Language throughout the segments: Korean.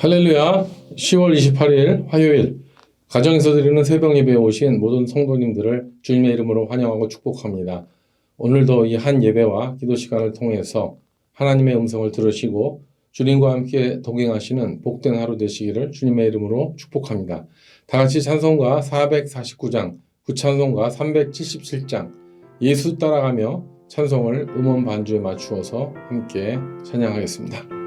할렐루야. 10월 28일 화요일 가정에서 드리는 새벽 예배에 오신 모든 성도님들을 주님의 이름으로 환영하고 축복합니다. 오늘도 이 한 예배와 기도 시간을 통해서 하나님의 음성을 들으시고 주님과 함께 동행하시는 복된 하루 되시기를 주님의 이름으로 축복합니다. 다 같이 찬송가 449장, 구찬송가 377장 예수 따라가며 찬송을 음원 반주에 맞추어서 함께 찬양하겠습니다.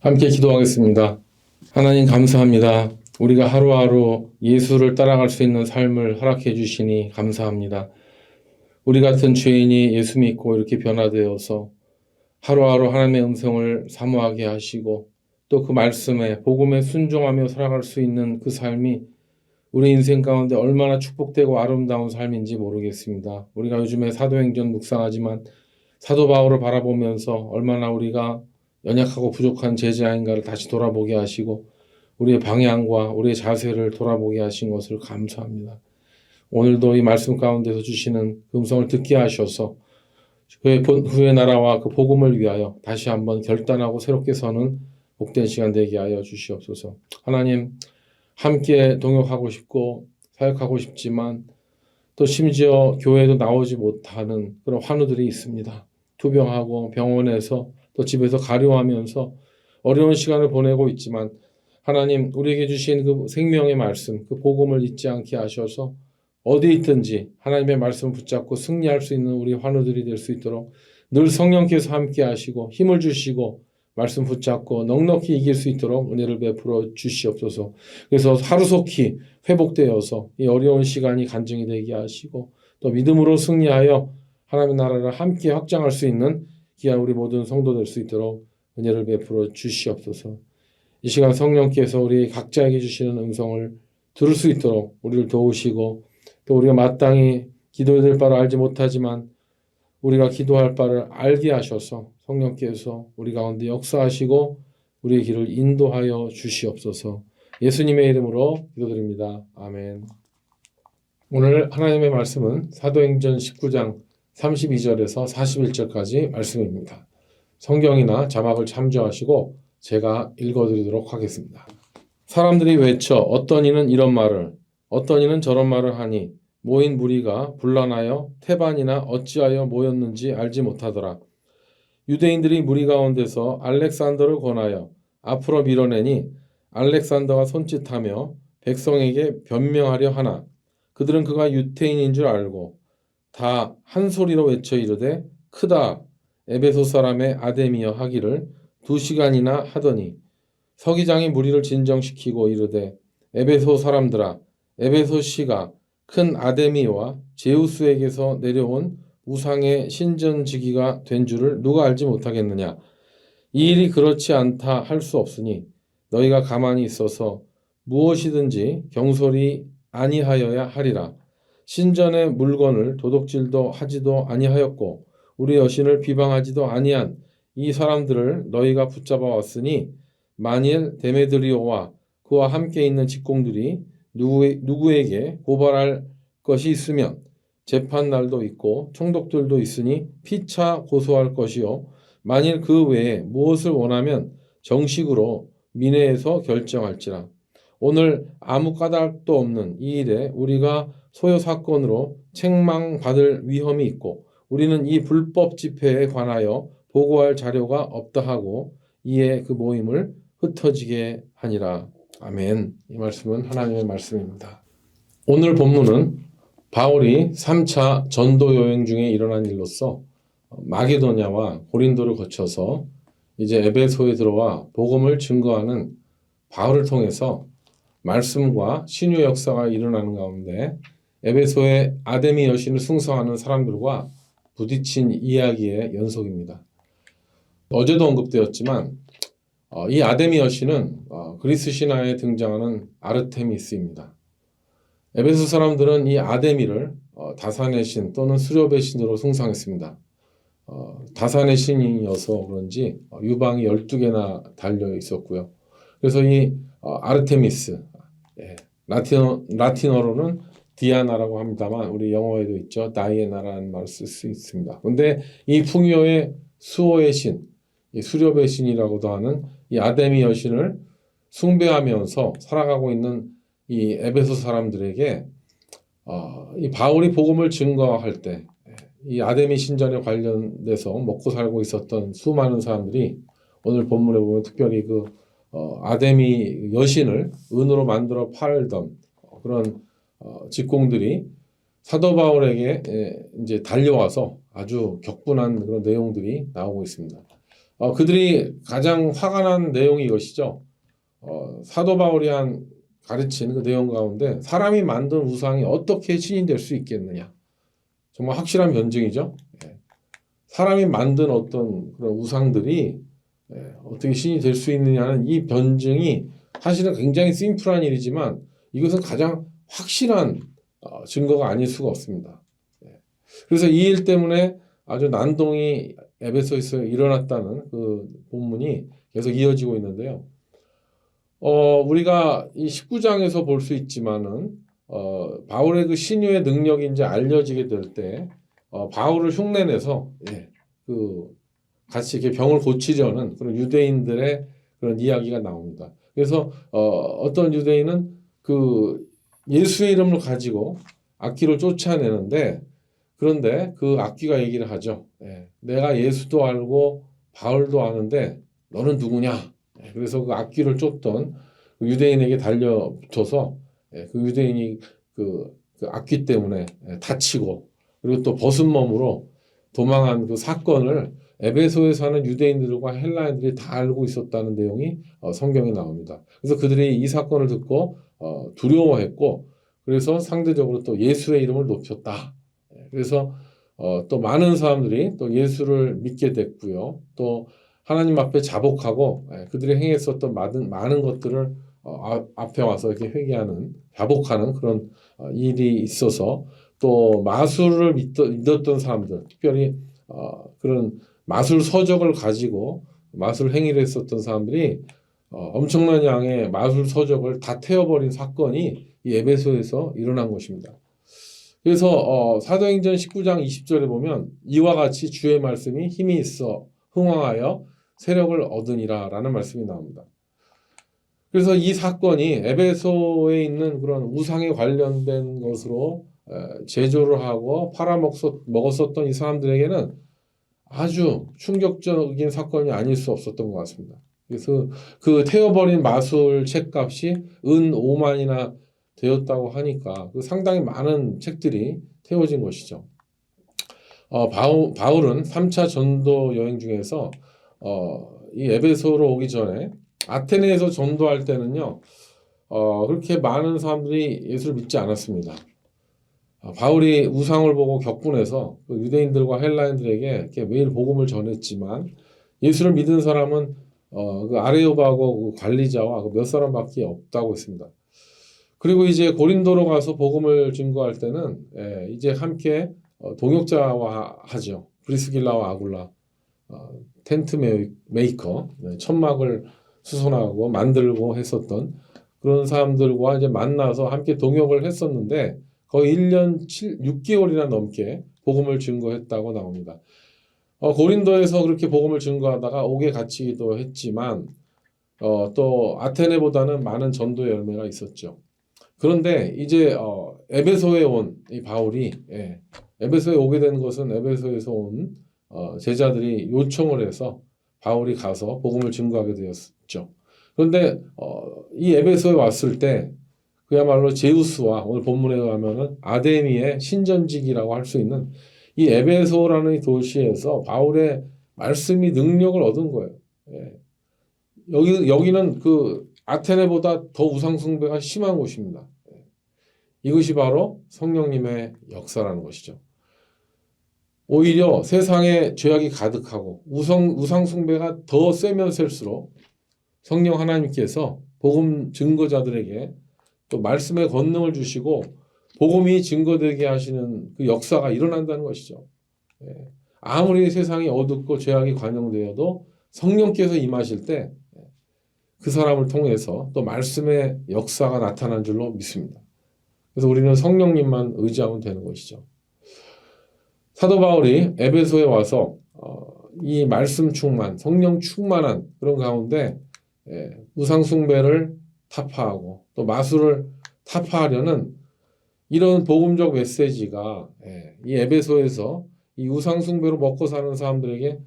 함께 기도하겠습니다. 하나님 감사합니다. 우리가 하루하루 예수를 따라갈 수 있는 삶을 허락해 주시니 감사합니다. 우리 같은 죄인이 예수 믿고 이렇게 변화되어서 하루하루 하나님의 음성을 사모하게 하시고 또 그 말씀에 복음에 순종하며 살아갈 수 있는 그 삶이 우리 인생 가운데 얼마나 축복되고 아름다운 삶인지 모르겠습니다. 우리가 요즘에 사도행전 묵상하지만 사도 바울을 바라보면서 얼마나 우리가 연약하고 부족한 제자인가를 다시 돌아보게 하시고 우리의 방향과 우리의 자세를 돌아보게 하신 것을 감사합니다. 오늘도 이 말씀 가운데서 주시는 음성을 듣게 하셔서 그의 나라와 그 복음을 위하여 다시 한번 결단하고 새롭게 서는 복된 시간 되게 하여 주시옵소서. 하나님, 함께 동역하고 싶고 사역하고 싶지만 또 심지어 교회도 나오지 못하는 그런 환우들이 있습니다. 투병하고 병원에서 또 집에서 가료하면서 어려운 시간을 보내고 있지만 하나님, 우리에게 주신 그 생명의 말씀, 그 복음을 잊지 않게 하셔서 어디 있든지 하나님의 말씀을 붙잡고 승리할 수 있는 우리 환우들이 될 수 있도록 늘 성령께서 함께 하시고 힘을 주시고 말씀 붙잡고 넉넉히 이길 수 있도록 은혜를 베풀어 주시옵소서. 그래서 하루속히 회복되어서 이 어려운 시간이 간증이 되게 하시고 또 믿음으로 승리하여 하나님의 나라를 함께 확장할 수 있는 귀한 우리 모든 성도 될 수 있도록 은혜를 베풀어 주시옵소서. 이 시간 성령께서 우리 각자에게 주시는 음성을 들을 수 있도록 우리를 도우시고 또 우리가 마땅히 기도해야 될 바를 알지 못하지만 우리가 기도할 바를 알게 하셔서 성령께서 우리 가운데 역사하시고 우리의 길을 인도하여 주시옵소서. 예수님의 이름으로 기도드립니다. 아멘. 오늘 하나님의 말씀은 사도행전 19장 32절에서 41절까지 말씀입니다. 성경이나 자막을 참조하시고 제가 읽어드리도록 하겠습니다. 사람들이 외쳐 어떤 이는 이런 말을 어떤 이는 저런 말을 하니 모인 무리가 분란하여 태반이나 어찌하여 모였는지 알지 못하더라. 유대인들이 무리 가운데서 알렉산더를 권하여 앞으로 밀어내니 알렉산더가 손짓하며 백성에게 변명하려 하나 그들은 그가 유태인인 줄 알고 다 한 소리로 외쳐 이르되 크다 에베소 사람의 아데미여 하기를 2시간이나 하더니 서기장이 무리를 진정시키고 이르되 에베소 사람들아 에베소 시가 큰 아데미와 제우스에게서 내려온 우상의 신전지기가 된 줄을 누가 알지 못하겠느냐. 이 일이 그렇지 않다 할 수 없으니 너희가 가만히 있어서 무엇이든지 경솔이 아니하여야 하리라. 신전의 물건을 도둑질도 하지도 아니하였고 우리 여신을 비방하지도 아니한 이 사람들을 너희가 붙잡아 왔으니 만일 데메드리오와 그와 함께 있는 직공들이 누구에게 고발할 것이 있으면 재판날도 있고 총독들도 있으니 피차 고소할 것이요 만일 그 외에 무엇을 원하면 정식으로 민회에서 결정할지라. 오늘 아무 까닭도 없는 이 일에 우리가 소요 사건으로 책망받을 위험이 있고 우리는 이 불법 집회에 관하여 보고할 자료가 없다 하고 이에 그 모임을 흩어지게 하니라. 아멘. 이 말씀은 하나님의 말씀입니다. 오늘 본문은 바울이 3차 전도 여행 중에 일어난 일로서 마게도냐와 고린도를 거쳐서 이제 에베소에 들어와 복음을 증거하는 바울을 통해서 말씀과 신유 역사가 일어나는 가운데 에베소의 아데미 여신을 숭상하는 사람들과 부딪힌 이야기의 연속입니다. 어제도 언급되었지만 이 아데미 여신은 그리스 신화에 등장하는 아르테미스입니다. 에베소 사람들은 이 아데미를 다산의 신 또는 수렵의 신으로 숭상했습니다. 다산의 신이어서 그런지 유방이 12개나 달려 있었고요. 그래서 이 아르테미스, 라틴어로는 디아나라고 합니다만 우리 영어에도 있죠. 다이애나라는 말을 쓸 수 있습니다. 그런데 이 풍요의 수호의 신, 이 수렵의 신이라고도 하는 이 아데미 여신을 숭배하면서 살아가고 있는 이 에베소 사람들에게 이 바울이 복음을 증거할 때 이 아데미 신전에 관련돼서 먹고 살고 있었던 수많은 사람들이 오늘 본문에 보면 특별히 그 아데미 여신을 은으로 만들어 팔던 그런 직공들이 사도 바울에게 이제 달려와서 아주 격분한 그런 내용들이 나오고 있습니다. 그들이 가장 화가 난 내용이 이것이죠. 사도 바울이 가르친 그 내용 가운데 사람이 만든 우상이 어떻게 신이 될 수 있겠느냐. 정말 확실한 변증이죠. 사람이 만든 어떤 그런 우상들이 어떻게 신이 될 수 있느냐는 이 변증이 사실은 굉장히 심플한 일이지만 이것은 가장 확실한 증거가 아닐 수가 없습니다. 그래서 이 일 때문에 아주 난동이 에베소에서 일어났다는 그 본문이 계속 이어지고 있는데요. 우리가 이 19장에서 볼 수 있지만은 바울의 그 신유의 능력이 이제 알려지게 될 때 바울을 흉내내서 같이 이렇게 병을 고치려는 그런 유대인들의 그런 이야기가 나옵니다. 그래서 어떤 유대인은 그 예수의 이름을 가지고 악귀를 쫓아내는데 그런데 그 악귀가 얘기를 하죠. 내가 예수도 알고 바울도 아는데 너는 누구냐? 그래서 그 악귀를 쫓던 그 유대인에게 달려붙어서 그 유대인이 그 악귀 때문에 다치고 그리고 또 벗은 몸으로 도망한 그 사건을 에베소에 사는 유대인들과 헬라인들이 다 알고 있었다는 내용이 성경에 나옵니다. 그래서 그들이 이 사건을 듣고 두려워했고 그래서 상대적으로 또 예수의 이름을 높였다. 그래서 또 많은 사람들이 또 예수를 믿게 됐고요. 또 하나님 앞에 자복하고 그들이 행했었던 많은 것들을 앞에 와서 이렇게 회개하는 자복하는 그런 일이 있어서 또 마술을 믿었던 사람들, 특별히 그런 마술 서적을 가지고 마술 행위를 했었던 사람들이 엄청난 양의 마술 서적을 다 태워버린 사건이 이 에베소에서 일어난 것입니다. 그래서 사도행전 19장 20절에 보면 이와 같이 주의 말씀이 힘이 있어 흥왕하여 세력을 얻으니라 라는 말씀이 나옵니다. 그래서 이 사건이 에베소에 있는 그런 우상에 관련된 것으로 제조를 하고 팔아먹었었던 이 사람들에게는 아주 충격적인 사건이 아닐 수 없었던 것 같습니다. 그래서 그 태워버린 마술 책값이 은 5만이나 되었다고 하니까 그 상당히 많은 책들이 태워진 것이죠. 바울은 3차 전도 여행 중에서 이 에베소로 오기 전에 아테네에서 전도할 때는요 그렇게 많은 사람들이 예수를 믿지 않았습니다. 바울이 우상을 보고 격분해서 그 유대인들과 헬라인들에게 이렇게 매일 복음을 전했지만 예수를 믿은 사람은 그 아레오바고 그 관리자와 그 몇 사람밖에 없다고 했습니다. 그리고 이제 고린도로 가서 복음을 증거할 때는 이제 함께 동역자와 하죠. 브리스길라와 아굴라, 텐트 메이커, 천막을 수선하고 만들고 했었던 그런 사람들과 이제 만나서 함께 동역을 했었는데 거의 1년 6개월이나 넘게 복음을 증거했다고 나옵니다. 고린도에서 그렇게 복음을 증거하다가 옥에 갇히기도 했지만 또 아테네보다는 많은 전도의 열매가 있었죠. 그런데 이제 에베소에 온 이 바울이 에베소에 오게 된 것은 에베소에서 온 제자들이 요청을 해서 바울이 가서 복음을 증거하게 되었죠. 그런데 이 에베소에 왔을 때 그야말로 제우스와 오늘 본문에 가면은 아데미의 신전직이라고 할 수 있는 이 에베소라는 이 도시에서 바울의 말씀이 능력을 얻은 거예요. 여기는 그 아테네보다 더 우상 숭배가 심한 곳입니다. 이것이 바로 성령님의 역사라는 것이죠. 오히려 세상에 죄악이 가득하고 우상 숭배가 더 세면 셀수록 성령 하나님께서 복음 증거자들에게 또 말씀의 권능을 주시고 복음이 증거되게 하시는 그 역사가 일어난다는 것이죠. 아무리 세상이 어둡고 죄악이 관영되어도 성령께서 임하실 때 그 사람을 통해서 또 말씀의 역사가 나타난 줄로 믿습니다. 그래서 우리는 성령님만 의지하면 되는 것이죠. 사도 바울이 에베소에 와서 이 말씀 충만, 성령 충만한 그런 가운데 우상 숭배를 타파하고 또 마술을 타파하려는 이런 복음적 메시지가 이 에베소에서 이 우상 숭배로 먹고 사는 사람들에게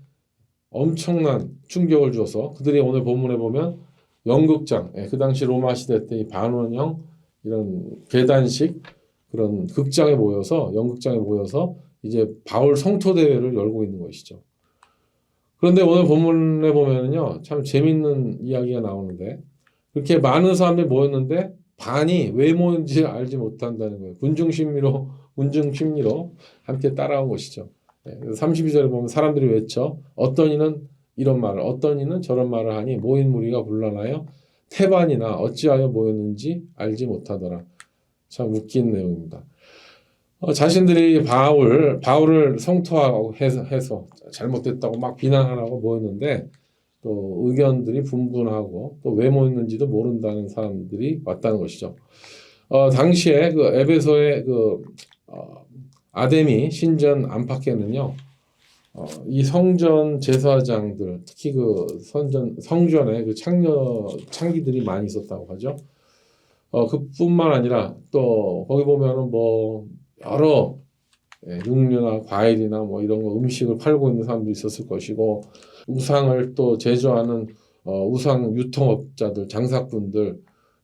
엄청난 충격을 줘서 그들이 오늘 본문에 보면 연극장, 그 당시 로마 시대 때 이 반원형 이런 계단식 그런 극장에 모여서 연극장에 모여서 이제 바울 성토 대회를 열고 있는 것이죠. 그런데 오늘 본문에 보면은요 참 재밌는 이야기가 나오는데 그렇게 많은 사람들이 모였는데 반이 왜 모였는지 알지 못한다는 거예요. 군중 심리로 함께 따라온 것이죠. 32절에 보면 사람들이 외쳐 어떤 이는 이런 말을 어떤 이는 저런 말을 하니 모인 무리가 곤란하여 태반이나 어찌하여 모였는지 알지 못하더라. 참 웃긴 내용입니다. 자신들이 바울을 성토하고 해서 잘못됐다고 막 비난하라고 모였는데 또 의견들이 분분하고 또 왜 모였는지도 모른다는 사람들이 왔다는 것이죠. 당시에 그 에베소의 그 아데미 신전 안팎에는요 이 성전 제사장들, 특히 그 성전에 그 창기들이 많이 있었다고 하죠. 그뿐만 아니라 또 거기 보면은 뭐 여러 육류나 과일이나 뭐 이런 거 음식을 팔고 있는 사람도 있었을 것이고, 우상을 또 제조하는 우상 유통업자들, 장사꾼들,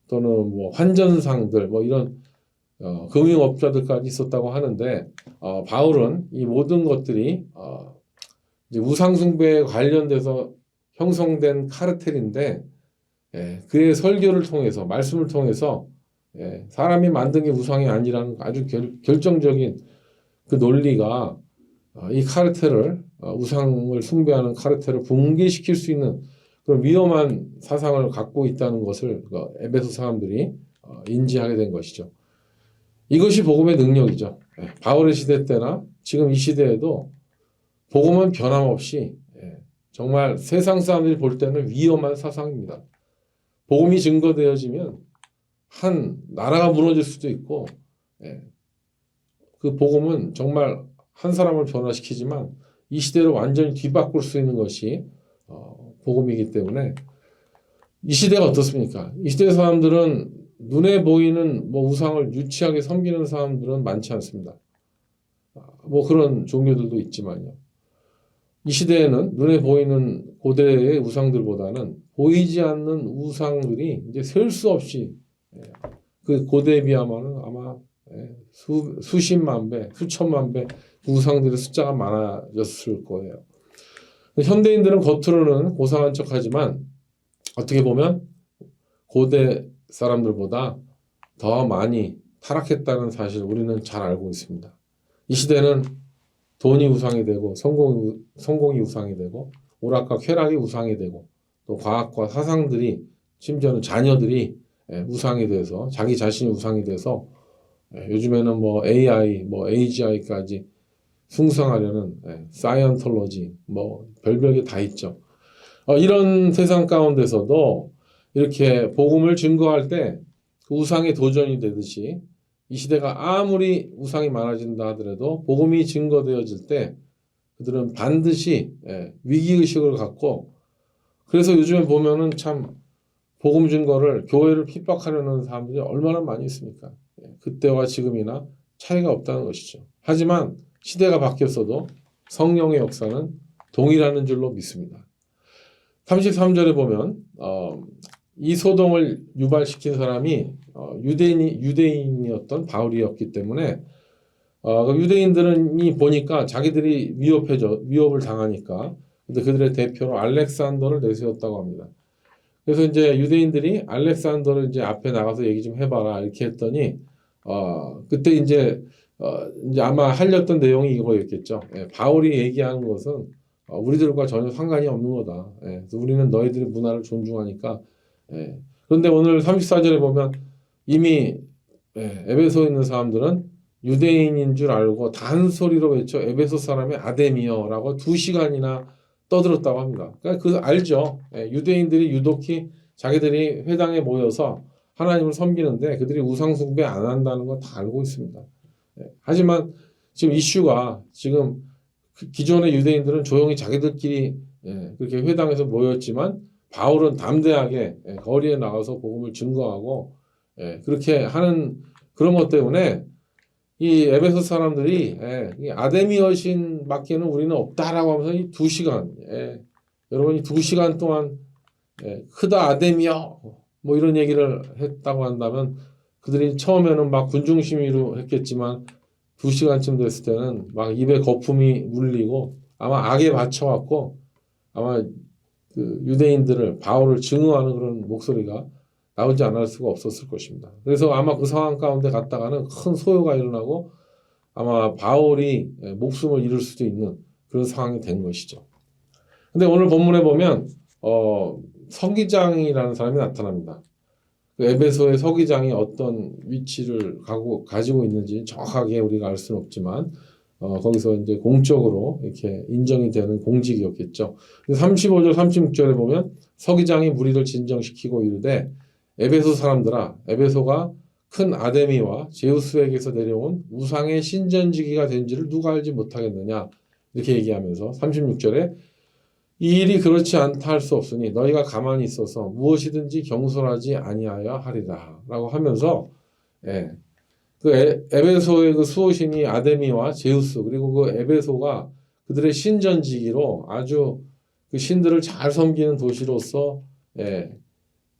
또는 뭐 환전상들, 뭐 이런 금융업자들까지 있었다고 하는데, 바울은 이 모든 것들이 이제 우상 숭배에 관련돼서 형성된 카르텔인데, 그의 설교를 통해서, 말씀을 통해서 사람이 만든 게 우상이 아니라는 아주 결정적인 그 논리가 이 카르텔을, 우상을 숭배하는 카르텔을 붕괴시킬 수 있는 그런 위험한 사상을 갖고 있다는 것을 에베소 사람들이 인지하게 된 것이죠. 이것이 복음의 능력이죠. 바울의 시대 때나 지금 이 시대에도 복음은 변함없이 정말 세상 사람들이 볼 때는 위험한 사상입니다. 복음이 증거되어지면 한 나라가 무너질 수도 있고, 그 복음은 정말 한 사람을 변화시키지만 이 시대를 완전히 뒤바꿀 수 있는 것이 복음이기 때문에, 이 시대가 어떻습니까? 이 시대 사람들은 눈에 보이는 뭐 우상을 유치하게 섬기는 사람들은 많지 않습니다. 뭐 그런 종교들도 있지만요. 이 시대에는 눈에 보이는 고대의 우상들보다는 보이지 않는 우상들이 이제 셀 수 없이, 그 고대에 비하면은 아마 수십만 배, 수천만 배 우상들의 숫자가 많아졌을 거예요. 현대인들은 겉으로는 고상한 척하지만 어떻게 보면 고대 사람들보다 더 많이 타락했다는 사실을 우리는 잘 알고 있습니다. 이 시대는 돈이 우상이 되고 성공이 우상이 되고 오락과 쾌락이 우상이 되고, 또 과학과 사상들이, 심지어는 자녀들이 우상이 돼서, 자기 자신이 우상이 돼서 요즘에는 뭐 AI, 뭐 AGI까지 숭상하려는 사이언톨로지, 뭐 별별 게 다 있죠. 이런 세상 가운데서도 이렇게 복음을 증거할 때 그 우상에 도전이 되듯이, 이 시대가 아무리 우상이 많아진다 하더라도 복음이 증거되어질 때 그들은 반드시 위기의식을 갖고, 그래서 요즘에 보면은 참 복음 증거를, 교회를 핍박하려는 사람들이 얼마나 많이 있습니까? 그때와 지금이나 차이가 없다는 것이죠. 하지만 시대가 바뀌었어도 성령의 역사는 동일하는 줄로 믿습니다. 33절에 보면 이 소동을 유발시킨 사람이 유대인이었던 바울이었기 때문에, 유대인들은 보니까 자기들이 위협을 당하니까, 근데 그들의 대표로 알렉산더를 내세웠다고 합니다. 그래서 이제 유대인들이 알렉산더를 이제 앞에 나가서 얘기 좀 해봐라 이렇게 했더니, 그때 이제 아마 하려던 내용이 이거였겠죠. 바울이 얘기하는 것은 우리들과 전혀 상관이 없는 거다. 그래서 우리는 너희들의 문화를 존중하니까. 그런데 오늘 34절에 보면 이미 에베소에 있는 사람들은 유대인인 줄 알고 단소리로 외쳐 에베소 사람의 아데미어라고 2시간이나 떠들었다고 합니다. 그러니까 그 알죠. 유대인들이 유독히 자기들이 회당에 모여서 하나님을 섬기는데 그들이 우상 숭배 안 한다는 건 다 알고 있습니다. 하지만 지금 이슈가, 지금 기존의 유대인들은 조용히 자기들끼리 그렇게 회당에서 모였지만, 바울은 담대하게 거리에 나가서 복음을 증거하고 그렇게 하는 그런 것 때문에 이 에베소 사람들이 이 아데미 여신 밖에는 우리는 없다라고 하면서 이 2시간, 여러분이 2시간 동안 크다 아데미여 뭐 이런 얘기를 했다고 한다면, 그들이 처음에는 막 군중심의로 했겠지만 2시간쯤 됐을 때는 막 입에 거품이 물리고 아마 악에 받쳐갖고 아마 그 유대인들을, 바울을 증오하는 그런 목소리가 나오지 않을 수가 없었을 것입니다. 그래서 아마 그 상황 가운데 갔다가는 큰 소요가 일어나고 아마 바울이 목숨을 잃을 수도 있는 그런 상황이 된 것이죠. 근데 오늘 본문에 보면 서기장이라는 사람이 나타납니다. 그 에베소의 서기장이 어떤 위치를 가지고 있는지 정확하게 우리가 알 수는 없지만 거기서 이제 공적으로 이렇게 인정이 되는 공직이었겠죠. 35절 36절에 보면 서기장이 무리를 진정시키고 이르되 에베소 사람들아, 에베소가 큰 아데미와 제우스에게서 내려온 우상의 신전지기가 된지를 누가 알지 못하겠느냐, 이렇게 얘기하면서 36절에 이 일이 그렇지 않다 할 수 없으니 너희가 가만히 있어서 무엇이든지 경솔하지 아니하여 하리라 라고 하면서 예, 에베소의 그 수호신이 아데미와 제우스 그리고 그 에베소가 그들의 신전지기로 아주 그 신들을 잘 섬기는 도시로서 예,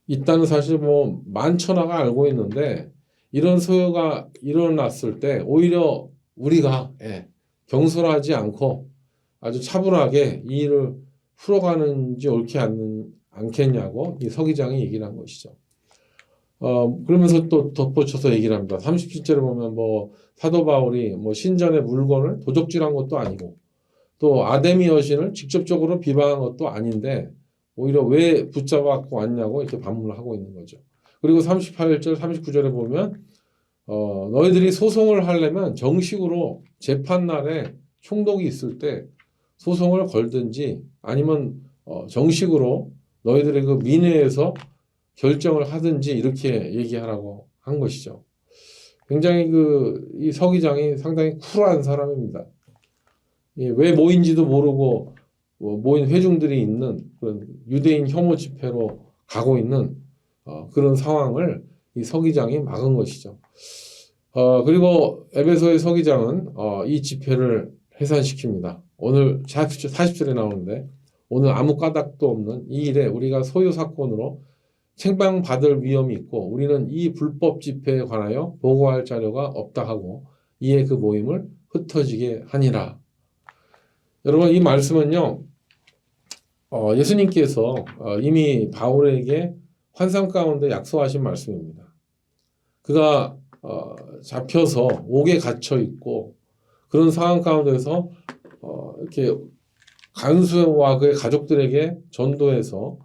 있다는 사실 뭐 만천하가 알고 있는데 이런 소요가 일어났을 때 오히려 우리가 예, 경솔하지 않고 아주 차분하게 이 일을 풀어가는지 옳지 않겠냐고 이 서기장이 얘기를 한 것이죠. 그러면서 또 덧붙여서 얘기를 합니다. 37절에 보면 뭐 사도 바울이 뭐 신전의 물건을 도적질한 것도 아니고 또 아데미 여신을 직접적으로 비방한 것도 아닌데 오히려 왜 붙잡아갖고 왔냐고 이렇게 반문을 하고 있는 거죠. 그리고 38절, 39절에 보면 너희들이 소송을 하려면 정식으로 재판날에 총독이 있을 때 소송을 걸든지 아니면 정식으로 너희들의 그 민회에서 결정을 하든지 이렇게 얘기하라고 한 것이죠. 굉장히 이 서기장이 상당히 쿨한 사람입니다. 왜 모인지도 모르고 모인 회중들이 있는 그런 유대인 혐오 집회로 가고 있는 그런 상황을 이 서기장이 막은 것이죠. 그리고 에베소의 서기장은 이 집회를 해산시킵니다. 오늘 40절에 나오는데 오늘 아무 까닭도 없는 이 일에 우리가 소유 사건으로 책방받을 위험이 있고 우리는 이 불법 집회에 관하여 보고할 자료가 없다 하고 이에 그 모임을 흩어지게 하니라. 여러분 이 말씀은요. 예수님께서 이미 바울에게 환상 가운데 약속하신 말씀입니다. 그가 잡혀서 옥에 갇혀 있고 그런 상황 가운데서 이렇게 간수와 그의 가족들에게 전도해서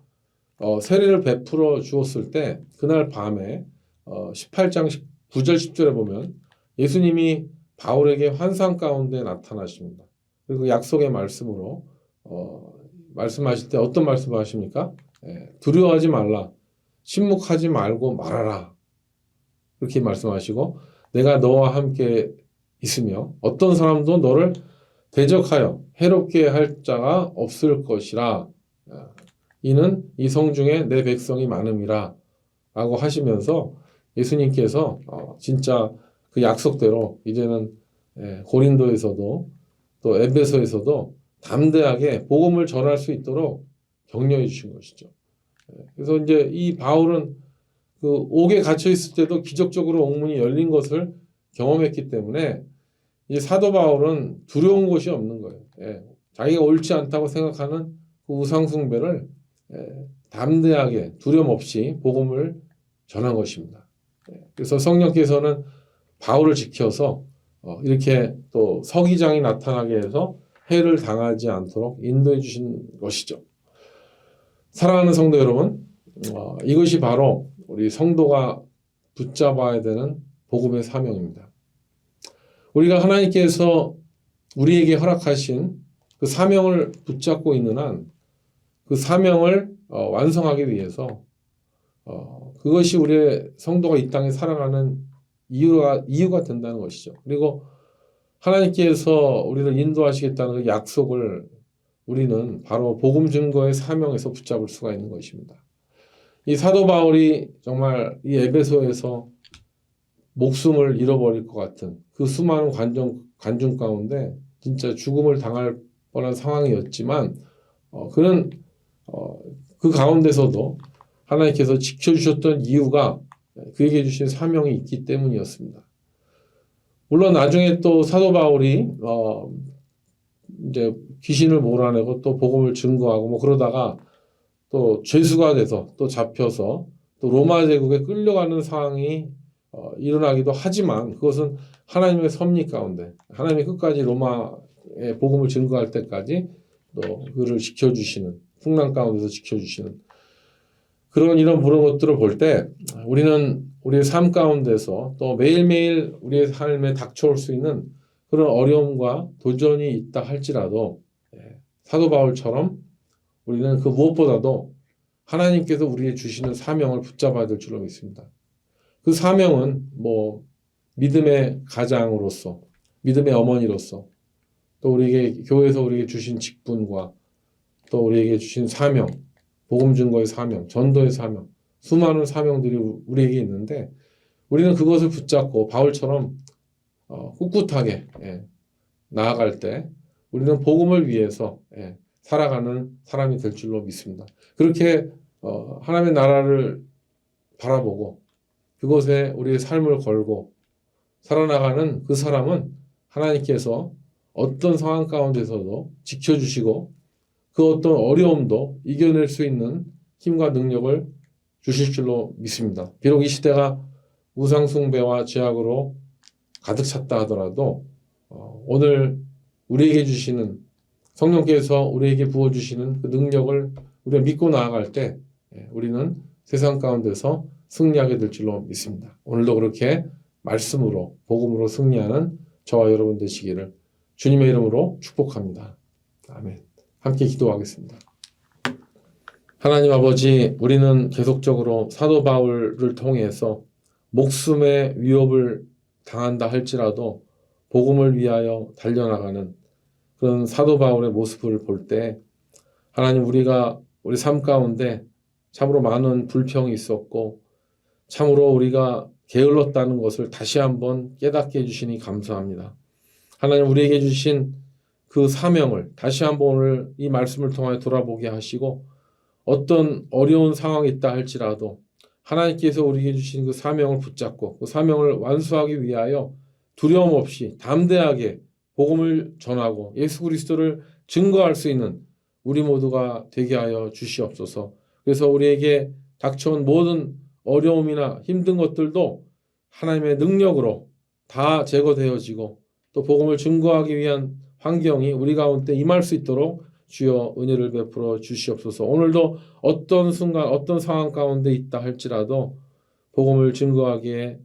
세례를 베풀어 주었을 때 그날 밤에 18장 9절 10절에 보면 예수님이 바울에게 환상 가운데 나타나십니다. 그리고 약속의 말씀으로 말씀하실 때 어떤 말씀을 하십니까? 두려워하지 말라. 침묵하지 말고 말하라. 그렇게 말씀하시고 내가 너와 함께 있으며 어떤 사람도 너를 대적하여 해롭게 할 자가 없을 것이라. 이는 이 성중에 내 백성이 많음이라 라고 하시면서 예수님께서 진짜 그 약속대로 이제는 고린도에서도 또 에베소에서도 담대하게 복음을 전할 수 있도록 격려해 주신 것이죠. 그래서 이제 이 바울은 그 옥에 갇혀 있을 때도 기적적으로 옥문이 열린 것을 경험했기 때문에 이제 사도 바울은 두려운 것이 없는 거예요. 자기가 옳지 않다고 생각하는 그 우상 숭배를 담대하게 두려움 없이 복음을 전한 것입니다. 그래서 성령께서는 바울을 지켜서 이렇게 또 서기장이 나타나게 해서 해를 당하지 않도록 인도해 주신 것이죠. 사랑하는 성도 여러분, 이것이 바로 우리 성도가 붙잡아야 되는 복음의 사명입니다. 우리가 하나님께서 우리에게 허락하신 그 사명을 붙잡고 있는 한 그 사명을 완성하기 위해서 그것이 우리의 성도가 이 땅에 살아가는 이유가 된다는 것이죠. 그리고 하나님께서 우리를 인도하시겠다는 그 약속을 우리는 바로 복음 증거의 사명에서 붙잡을 수가 있는 것입니다. 이 사도 바울이 정말 이 에베소에서 목숨을 잃어버릴 것 같은 그 수많은 관중 가운데 진짜 죽음을 당할 뻔한 상황이었지만 그는 그 가운데서도 하나님께서 지켜주셨던 이유가 그에게 주신 사명이 있기 때문이었습니다. 물론 나중에 또 사도 바울이 이제 귀신을 몰아내고 또 복음을 증거하고 뭐 그러다가 또 죄수가 돼서 또 잡혀서 또 로마 제국에 끌려가는 상황이 일어나기도 하지만 그것은 하나님의 섭리 가운데 하나님이 끝까지 로마의 복음을 증거할 때까지 또 그를 지켜주시는 풍랑 가운데서 지켜주시는 이런 것들을 볼 때 우리는 우리의 삶 가운데서 또 매일매일 우리의 삶에 닥쳐올 수 있는 그런 어려움과 도전이 있다 할지라도 사도 바울처럼 우리는 그 무엇보다도 하나님께서 우리에게 주시는 사명을 붙잡아야 될 줄로 믿습니다. 그 사명은 뭐 믿음의 가장으로서 믿음의 어머니로서 또 우리에게 교회에서 우리에게 주신 직분과 또 우리에게 주신 사명, 복음 증거의 사명, 전도의 사명, 수많은 사명들이 우리에게 있는데 우리는 그것을 붙잡고 바울처럼 꿋꿋하게 나아갈 때 우리는 복음을 위해서 살아가는 사람이 될 줄로 믿습니다. 그렇게 하나님의 나라를 바라보고 그곳에 우리의 삶을 걸고 살아나가는 그 사람은 하나님께서 어떤 상황 가운데서도 지켜주시고 그 어떤 어려움도 이겨낼 수 있는 힘과 능력을 주실 줄로 믿습니다. 비록 이 시대가 우상숭배와 죄악으로 가득 찼다 하더라도 오늘 우리에게 주시는 성령께서 우리에게 부어주시는 그 능력을 우리가 믿고 나아갈 때 우리는 세상 가운데서 승리하게 될 줄로 믿습니다. 오늘도 그렇게 말씀으로 복음으로 승리하는 저와 여러분 되시기를 주님의 이름으로 축복합니다. 아멘. 함께 기도하겠습니다. 하나님 아버지, 우리는 계속적으로 사도 바울을 통해서 목숨의 위협을 당한다 할지라도 복음을 위하여 달려나가는 그런 사도 바울의 모습을 볼 때 하나님 우리가 우리 삶 가운데 참으로 많은 불평이 있었고 참으로 우리가 게을렀다는 것을 다시 한번 깨닫게 해주시니 감사합니다. 하나님 우리에게 주신 그 사명을 다시 한번 오늘 이 말씀을 통하여 돌아보게 하시고 어떤 어려운 상황이 있다 할지라도 하나님께서 우리에게 주신 그 사명을 붙잡고 그 사명을 완수하기 위하여 두려움 없이 담대하게 복음을 전하고 예수 그리스도를 증거할 수 있는 우리 모두가 되게 하여 주시옵소서. 그래서 우리에게 닥쳐온 모든 어려움이나 힘든 것들도 하나님의 능력으로 다 제거되어지고 또 복음을 증거하기 위한 환경이 우리 가운데 임할 수 있도록 주여 은혜를 베풀어 주시옵소서. 오늘도 어떤 순간 어떤 상황 가운데 있다 할지라도 복음을 증거하기에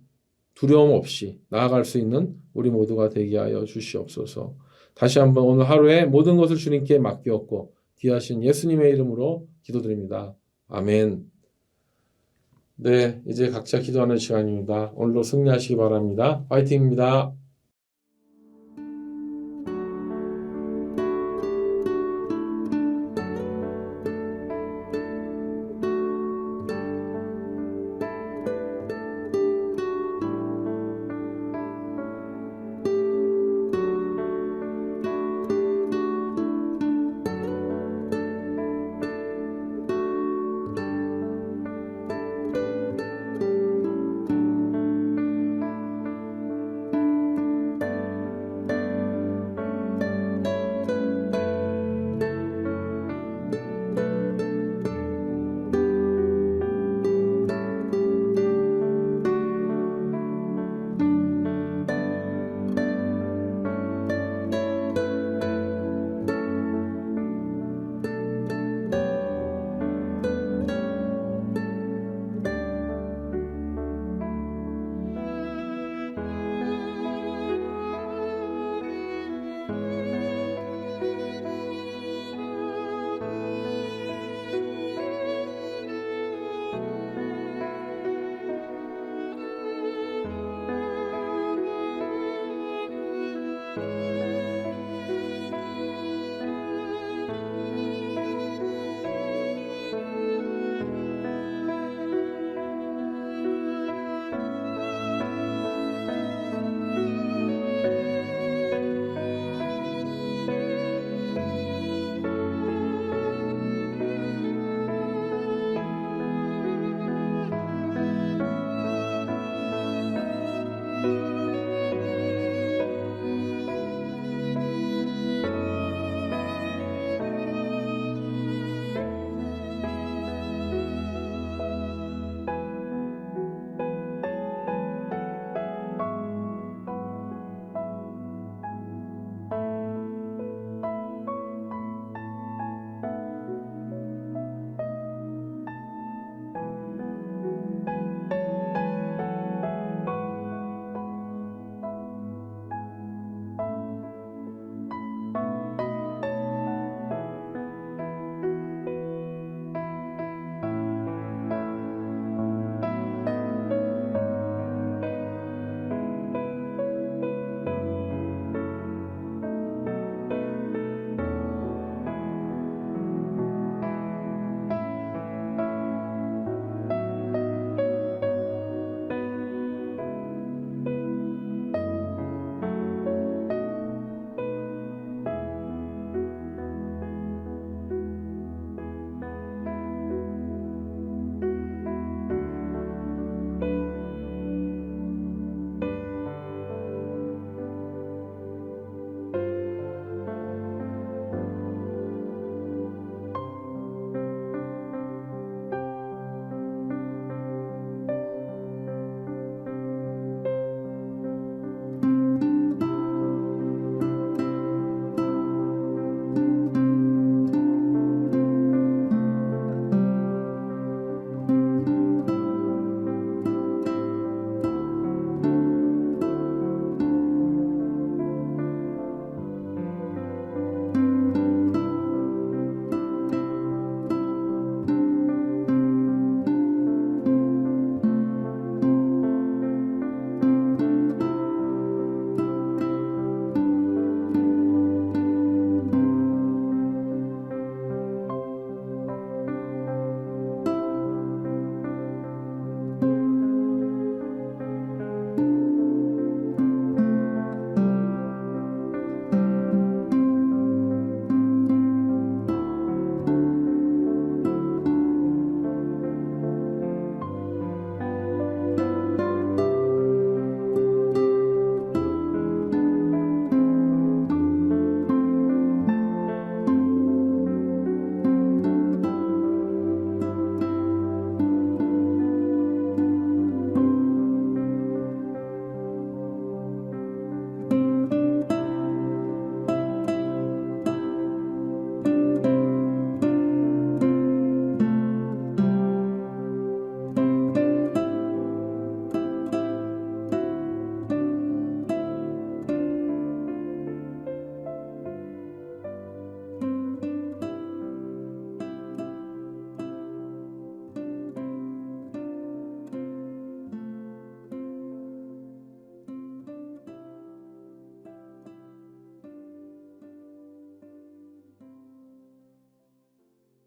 두려움 없이 나아갈 수 있는 우리 모두가 되게 하여 주시옵소서. 다시 한번 오늘 하루에 모든 것을 주님께 맡기었고 귀하신 예수님의 이름으로 기도드립니다. 아멘. 네, 이제 각자 기도하는 시간입니다. 오늘도 승리하시기 바랍니다. 화이팅입니다.